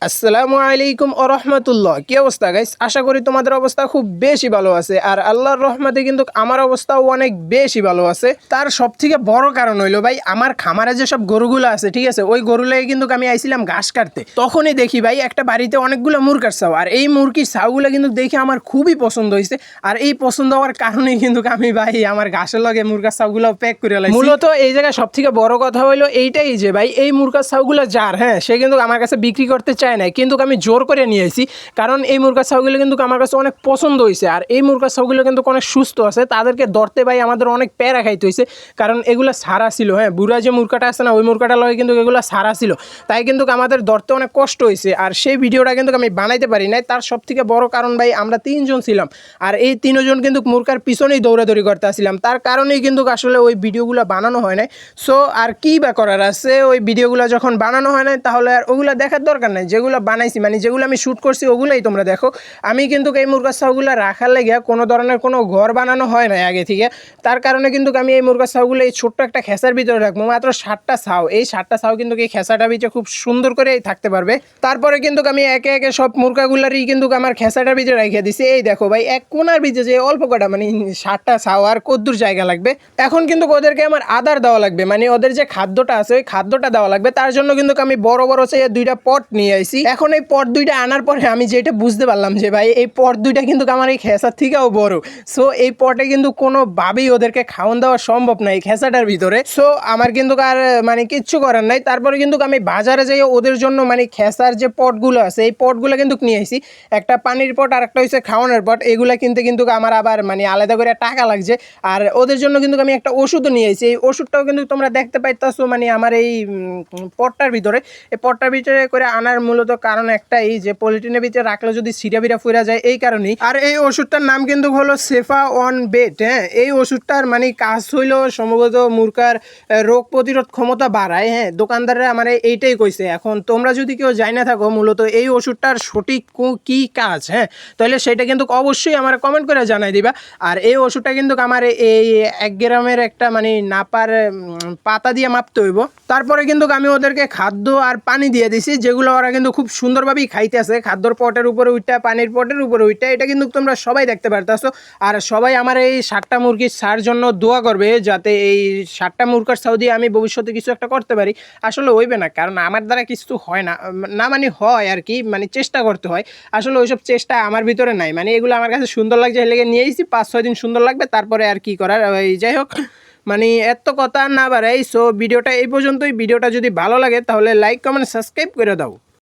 আসসালামু আলাইকুম ও রহমতুল্লাহ। কি অবস্থা গাইস? আশা করি তোমাদের অবস্থা খুব বেশি ভালো আছে। আর আল্লাহর রহমতে কিন্তু আমার অবস্থাও অনেক বেশি ভালো আছে। তার সব থেকে বড় কারণ হইলো ভাই, আমার খামারে যেসব গরুগুলো আছে, ঠিক আছে, ওই গরুগুলোকে কিন্তু আমি আইছিলাম ঘাস কাটতে। তখনই দেখি ভাই একটা বাড়িতে অনেকগুলো মুরগার ছাউ, আর এই মুরগির ছাউগুলো কিন্তু দেখে আমার খুবই পছন্দ হয়েছে। আর এই পছন্দ হওয়ার কারণেই কিন্তু আমি ভাই আমার ঘাসের লগে মুরগার ছাউগুলো প্যাক করে লাইছি। মূলত এই জায়গায় সব থেকে বড় কথা হইলো এইটাই যে ভাই এই মুরগার ছাউগুলো যার, হ্যাঁ, সে কিন্তু আমার কাছে বিক্রি করতে চায় নাই, কিন্তু আমি জোর করে নিয়ে আসি। কারণ এই মুরগার ছাউগুলো কিন্তু আমার কাছে অনেক পছন্দ হয়েছে। আর এই মুরগার ছাউগুলো কিন্তু অনেক সুস্থ আছে, তাদেরকে ধরতে ভাই আমাদের অনেক প্যারা খাইতে হয়েছে। কারণ এগুলো সারা ছিল, হ্যাঁ, বুড়া যে মুরগাটা আছে না, ওই মুরগাটার লগে কিন্তু এগুলো সারা ছিল, তাই কিন্তু আমাদের ধরতে অনেক কষ্ট হয়েছে। আর সেই ভিডিওটা কিন্তু আমি বানাইতে পারি নাই। তার সব থেকে বড় কারণ ভাই আমরা তিনজন ছিলাম, আর এই তিনজন কিন্তু মুরগার পিছনেই দৌড়াদৌড়ি করতে আসছিলাম, তার কারণেই কিন্তু আসলে ওই ভিডিওগুলো বানানো হয় নাই। সো আর কি বা করার আছে, ওই ভিডিওগুলো যখন বানানো হয় নাই তাহলে আর ওগুলো দেখার দরকার নাই। যেগুলো বানাইছি মানে যেগুলো আমি শ্যুট করছি ওগুলোই তোমরা দেখো। আমি কিন্তু এই মুরগার ছাউগুলো রাখার লেগে কোনো ধরনের কোনো ঘর বানানো হয় না আগে থেকে। তার কারণে কিন্তু আমি এই মুরগার ছাউগুলো এই ছোট্ট একটা খেসার ভিতরে রাখবো, মাত্র 7টা ছাউ। এই 7টা ছাউ কিন্তু এই খেসাটা ভিতরে খুব সুন্দর করে থাকতে পারবে। তারপরে কিন্তু আমি একে একে সব মুরগাগুলারই কিন্তু আমার খেসাটার ভিতরে রেখে দিছি। এই দেখো ভাই, এক কোনার ভিতরে যে অল্প কটা মানে 7টা ছাউ, আর কদ্দুর জায়গা লাগবে। এখন কিন্তু ওদেরকে আমার আদার দেওয়া লাগবে, মানে ওদের যে খাদ্যটা আছে ওই খাদ্যটা দেওয়া লাগবে। তার জন্য কিন্তু আমি বড় বড় সেই 2টা পট নিয়ে আইছি। এখন এই পট 2টা আনার পরে আমি যেটা বুঝতে পারলাম যে ভাই এই পট 2টা কিন্তু আমার এই খেসার থেকেও বড়। সো এই পটে কিন্তু কোনোভাবেই ওদেরকে খাওয়ান দেওয়া সম্ভব না এই খেসাটার ভিতরে। সো আমার কিন্তু আর মানে কিচ্ছু করার নাই। তারপরে কিন্তু আমি বাজারে যাই ওদের জন্য মানে খেসার যে পটগুলো আছে এই পটগুলো কিন্তু নিয়ে আসি। একটা পানির পট আর একটা হচ্ছে খাওয়ানোর পট। এগুলা কিনতে কিন্তু আমার আবার মানে আলাদা করে টাকা লাগছে। আর ওদের জন্য কিন্তু আমি একটা ওষুধও নিয়ে আসি। এই ওষুধটাও কিন্তু তোমরা দেখতে পাইতেছো মানে আমার এই পটটার ভিতরে। এই পটটার ভিতরে করে আনার মূলত কারণ একটাই, যে পলিথিনের ভিতরে রাখলে যদি সিরা বিরা ফুরা যায়, এই কারণেই। আর এই ওষুধটার নাম কিন্তু হলো সেফা অন বেট। হ্যাঁ, এই ওষুধটার মানে কাজ হইলো সম্ভবত মুরগার রোগ প্রতিরোধ ক্ষমতা বাড়ায়। হ্যাঁ, দোকানদাররা আমার এইটাই কইছে। এখন তোমরা যদি কেউ জাই না থাকো মূলত এই ওষুধটার সঠিক কি কাজ, হ্যাঁ, তাহলে সেটা কিন্তু অবশ্যই আমার কমেন্ট করে জানাই দিবা। আর এই ওষুধটা কিন্তু আমার এই 1 গ্রামের একটা মানে নাপার পাতা দিয়ে মাপতে হইব। তারপরে কিন্তু আমি ওদেরকে খাদ্য আর পানি দিয়ে দিছি, যেগুলো ওরা কিন্তু খুব সুন্দরভাবেই খাইতেছে। খাদ্যর পটের উপরে উইটা, পানির পটের উপরে উইটা, এটা কিন্তু তোমরা সবাই দেখতে পারতেছো। আর সবাই আমার এই 7টা মুরগির ছাড় জন্য দোয়া করবে, যাতে এই 7টা মুরগার ছাউ দিয়ে আমি ভবিষ্যতে কিছু একটা করতে পারি। আসলে হইবে না, কারণ আমার দ্বারা কিছু হয় না, না মানে হয় আর কি, মানে চেষ্টা করতে হয়। আসলে ওইসব চেষ্টা আমার ভিতরে নাই। মানে এগুলো আমার কাছে সুন্দর লাগছে, লেগে নিয়ে এসেছি। 5-6 দিন সুন্দর লাগবে, তারপরে আর কি করার। ওই যাই হোক, মানে এত কথা না বাড়াই। সো ভিডিওটা এই পর্যন্তই। ভিডিওটা যদি ভালো লাগে তাহলে লাইক, কমেন্ট, সাবস্ক্রাইব করে দাও।